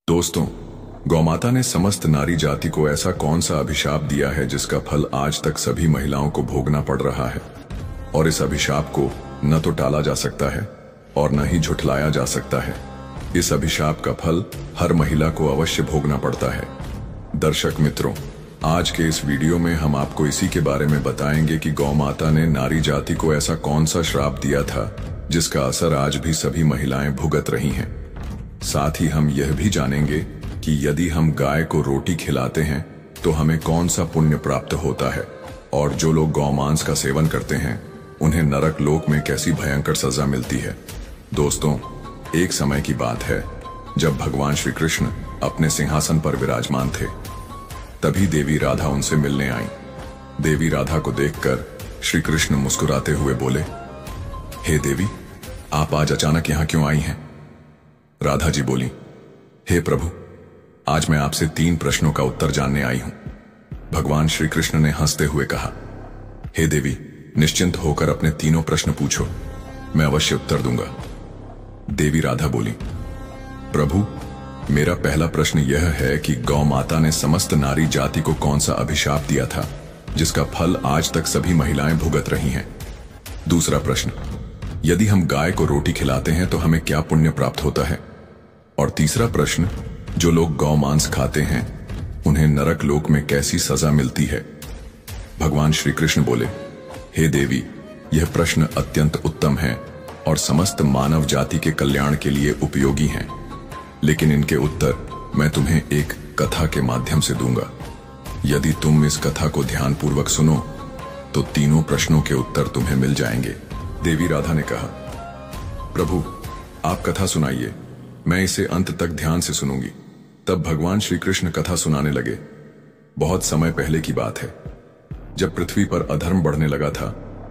दोस्तों, गौमाता ने समस्त नारी जाति को ऐसा कौन सा अभिशाप दिया है जिसका फल आज तक सभी महिलाओं को भोगना पड़ रहा है। और इस अभिशाप को न तो टाला जा सकता है और न ही झुठलाया जा सकता है। इस अभिशाप का फल हर महिला को अवश्य भोगना पड़ता है। दर्शक मित्रों, आज के इस वीडियो में हम आपको इसी के बारे में बताएंगे कि गौमाता ने नारी जाति को ऐसा कौन सा श्राप दिया था जिसका असर आज भी सभी महिलाएं भुगत रही हैं। साथ ही हम यह भी जानेंगे कि यदि हम गाय को रोटी खिलाते हैं तो हमें कौन सा पुण्य प्राप्त होता है, और जो लोग गौमांस का सेवन करते हैं उन्हें नरक लोक में कैसी भयंकर सजा मिलती है। दोस्तों, एक समय की बात है जब भगवान श्री कृष्ण अपने सिंहासन पर विराजमान थे। तभी देवी राधा उनसे मिलने आईं। देवी राधा को देखकर श्री कृष्ण मुस्कुराते हुए बोले, हे देवी, आप आज अचानक यहां क्यों आई हैं? राधा जी बोली, हे प्रभु, आज मैं आपसे 3 प्रश्नों का उत्तर जानने आई हूं। भगवान श्री कृष्ण ने हंसते हुए कहा, हे देवी, निश्चिंत होकर अपने तीनों प्रश्न पूछो, मैं अवश्य उत्तर दूंगा। देवी राधा बोली, प्रभु, मेरा पहला प्रश्न यह है कि गौ माता ने समस्त नारी जाति को कौन सा अभिशाप दिया था जिसका फल आज तक सभी महिलाएं भुगत रही हैं। दूसरा प्रश्न, यदि हम गाय को रोटी खिलाते हैं तो हमें क्या पुण्य प्राप्त होता है। और तीसरा प्रश्न, जो लोग गौ मांस खाते हैं उन्हें नरक लोक में कैसी सजा मिलती है। भगवान श्री कृष्ण बोले, हे देवी, यह प्रश्न अत्यंत उत्तम है और समस्त मानव जाति के कल्याण के लिए उपयोगी हैं, लेकिन इनके उत्तर मैं तुम्हें एक कथा के माध्यम से दूंगा। यदि तुम इस कथा को ध्यानपूर्वक सुनो तो तीनों प्रश्नों के उत्तर तुम्हें मिल जाएंगे। देवी राधा ने कहा, प्रभु, आप कथा सुनाइए, मैं इसे अंत तक ध्यान से सुनूंगी। तब भगवान श्री कृष्ण कथा सुनाने लगे। बहुत समय पहले की बात है, जब पृथ्वी पर अधर्म बढ़ने लगा था,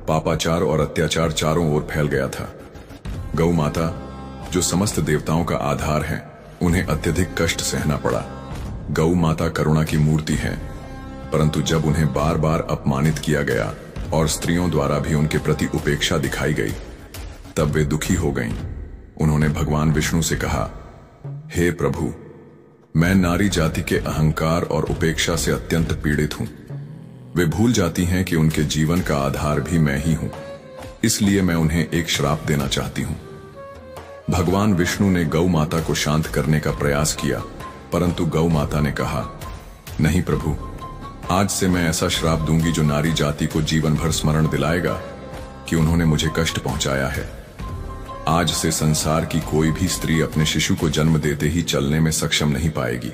पापाचार और अत्याचार चारों ओर फैल गया था। गौ माता, जो समस्त देवताओं का आधार है, उन्हें अत्यधिक कष्ट सहना पड़ा। गौ माता करुणा की मूर्ति है, परंतु जब उन्हें बार बार अपमानित किया गया और स्त्रियों द्वारा भी उनके प्रति उपेक्षा दिखाई गई, तब वे दुखी हो गईं। उन्होंने भगवान विष्णु से कहा, हे प्रभु, मैं नारी जाति के अहंकार और उपेक्षा से अत्यंत पीड़ित हूं। वे भूल जाती हैं कि उनके जीवन का आधार भी मैं ही हूं, इसलिए मैं उन्हें एक श्राप देना चाहती हूं। भगवान विष्णु ने गौ माता को शांत करने का प्रयास किया, परंतु गौ माता ने कहा, नहीं प्रभु, आज से मैं ऐसा श्राप दूंगी जो नारी जाति को जीवन भर स्मरण दिलाएगा कि उन्होंने मुझे कष्ट पहुंचाया है। आज से संसार की कोई भी स्त्री अपने शिशु को जन्म देते ही चलने में सक्षम नहीं पाएगी।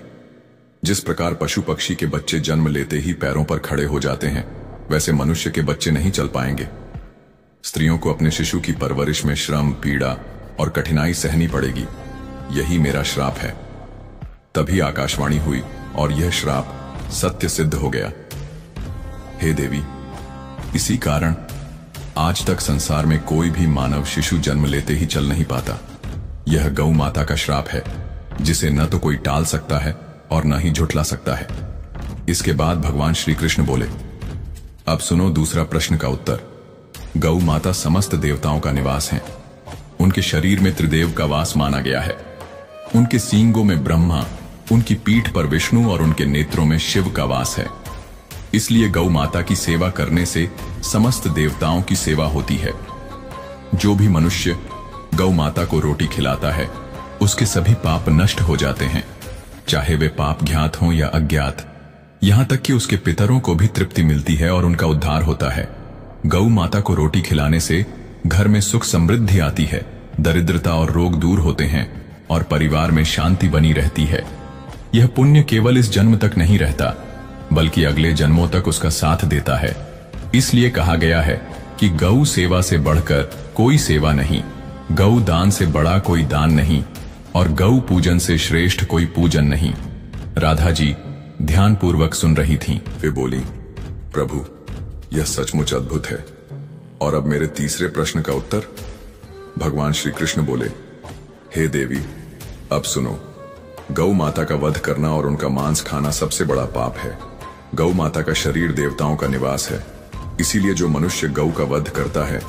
जिस प्रकार पशु पक्षी के बच्चे जन्म लेते ही पैरों पर खड़े हो जाते हैं, वैसे मनुष्य के बच्चे नहीं चल पाएंगे। स्त्रियों को अपने शिशु की परवरिश में श्रम, पीड़ा और कठिनाई सहनी पड़ेगी। यही मेरा श्राप है। तभी आकाशवाणी हुई और यह श्राप सत्य सिद्ध हो गया। हे देवी, इसी कारण आज तक संसार में कोई भी मानव शिशु जन्म लेते ही चल नहीं पाता। यह गौ माता का श्राप है, जिसे न तो कोई टाल सकता है और न ही झुठला सकता है। इसके बाद भगवान श्री कृष्ण बोले, अब सुनो दूसरा प्रश्न का उत्तर। गौ माता समस्त देवताओं का निवास है। उनके शरीर में त्रिदेव का वास माना गया है। उनके सींगों में ब्रह्मा, उनकी पीठ पर विष्णु और उनके नेत्रों में शिव का वास है। इसलिए गौ माता की सेवा करने से समस्त देवताओं की सेवा होती है। जो भी मनुष्य गौ माता को रोटी खिलाता है, उसके सभी पाप नष्ट हो जाते हैं, चाहे वे पाप ज्ञात हों या अज्ञात। यहां तक कि उसके पितरों को भी तृप्ति मिलती है और उनका उद्धार होता है। गौ माता को रोटी खिलाने से घर में सुख समृद्धि आती है, दरिद्रता और रोग दूर होते हैं और परिवार में शांति बनी रहती है। यह पुण्य केवल इस जन्म तक नहीं रहता, बल्कि अगले जन्मों तक उसका साथ देता है। इसलिए कहा गया है कि गौ सेवा से बढ़कर कोई सेवा नहीं, गौ दान से बड़ा कोई दान नहीं, और गौ पूजन से श्रेष्ठ कोई पूजन नहीं। राधा जी ध्यानपूर्वक सुन रही थीं। वे बोली, प्रभु, यह सचमुच अद्भुत है। और अब मेरे तीसरे प्रश्न का उत्तर। भगवान श्री कृष्ण बोले, हे देवी, अब सुनो। गौ माता का वध करना और उनका मांस खाना सबसे बड़ा पाप है। गौ माता का शरीर देवताओं का निवास है, इसीलिए जो मनुष्य गौ का वध करता है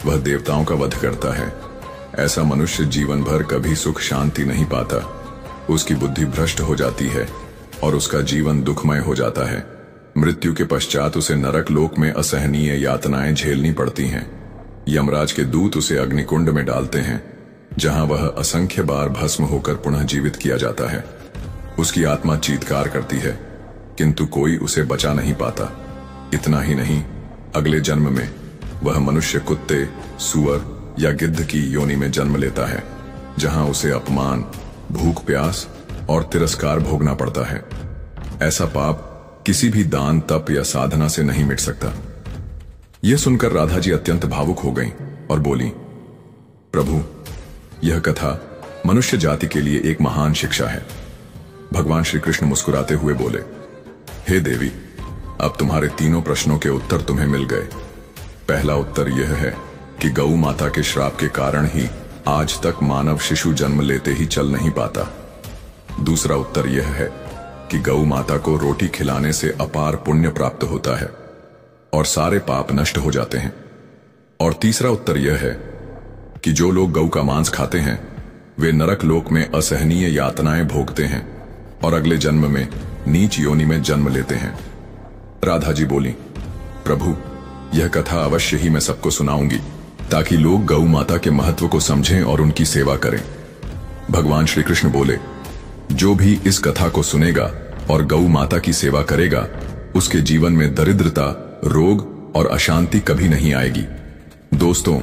वह देवताओं का वध करता है। ऐसा मनुष्य जीवन भर कभी सुख शांति नहीं पाता। उसकी बुद्धि भ्रष्ट हो जाती है और उसका जीवन दुखमय हो जाता है। मृत्यु के पश्चात उसे नरक लोक में असहनीय यातनाएं झेलनी पड़ती हैं। यमराज के दूत उसे अग्निकुंड में डालते हैं, जहां वह असंख्य बार भस्म होकर पुनः जीवित किया जाता है। उसकी आत्मा चीत्कार करती है, किंतु कोई उसे बचा नहीं पाता। इतना ही नहीं, अगले जन्म में वह मनुष्य, कुत्ते, सुअर या गिद्ध की योनि में जन्म लेता है, जहां उसे अपमान, भूख प्यास और तिरस्कार भोगना पड़ता है। ऐसा पाप किसी भी दान, तप या साधना से नहीं मिट सकता। यह सुनकर राधा जी अत्यंत भावुक हो गईं और बोली, प्रभु, यह कथा मनुष्य जाति के लिए एक महान शिक्षा है। भगवान श्री कृष्ण मुस्कुराते हुए बोले, हे देवी, अब तुम्हारे तीनों प्रश्नों के उत्तर तुम्हें मिल गए। पहला उत्तर यह है कि गौ माता के श्राप के कारण ही आज तक मानव शिशु जन्म लेते ही चल नहीं पाता। दूसरा उत्तर यह है कि गौ माता को रोटी खिलाने से अपार पुण्य प्राप्त होता है और सारे पाप नष्ट हो जाते हैं। और तीसरा उत्तर यह है कि जो लोग गौ का मांस खाते हैं वे नरक लोक में असहनीय यातनाएं भोगते हैं और अगले जन्म में नीच योनि में जन्म लेते हैं। राधा जी बोली, प्रभु, यह कथा अवश्य ही मैं सबको सुनाऊंगी, ताकि लोग गौ माता के महत्व को समझें और उनकी सेवा करें। भगवान श्री कृष्ण बोले, जो भी इस कथा को सुनेगा और गौ माता की सेवा करेगा, उसके जीवन में दरिद्रता, रोग और अशांति कभी नहीं आएगी। दोस्तों,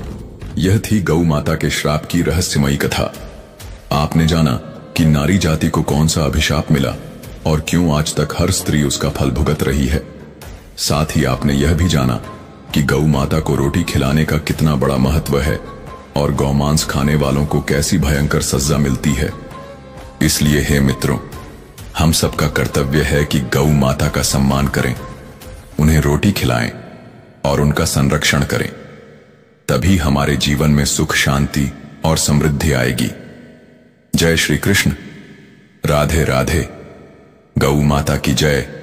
यह थी गौ माता के श्राप की रहस्यमयी कथा। आपने जाना कि नारी जाति को कौन सा अभिशाप मिला और क्यों आज तक हर स्त्री उसका फल भुगत रही है। साथ ही आपने यह भी जाना कि गौ माता को रोटी खिलाने का कितना बड़ा महत्व है और गौमांस खाने वालों को कैसी भयंकर सजा मिलती है। इसलिए हे मित्रों, हम सबका कर्तव्य है कि गौ माता का सम्मान करें, उन्हें रोटी खिलाएं और उनका संरक्षण करें। तभी हमारे जीवन में सुख, शांति और समृद्धि आएगी। जय श्री कृष्ण। राधे राधे। गौ माता की जय।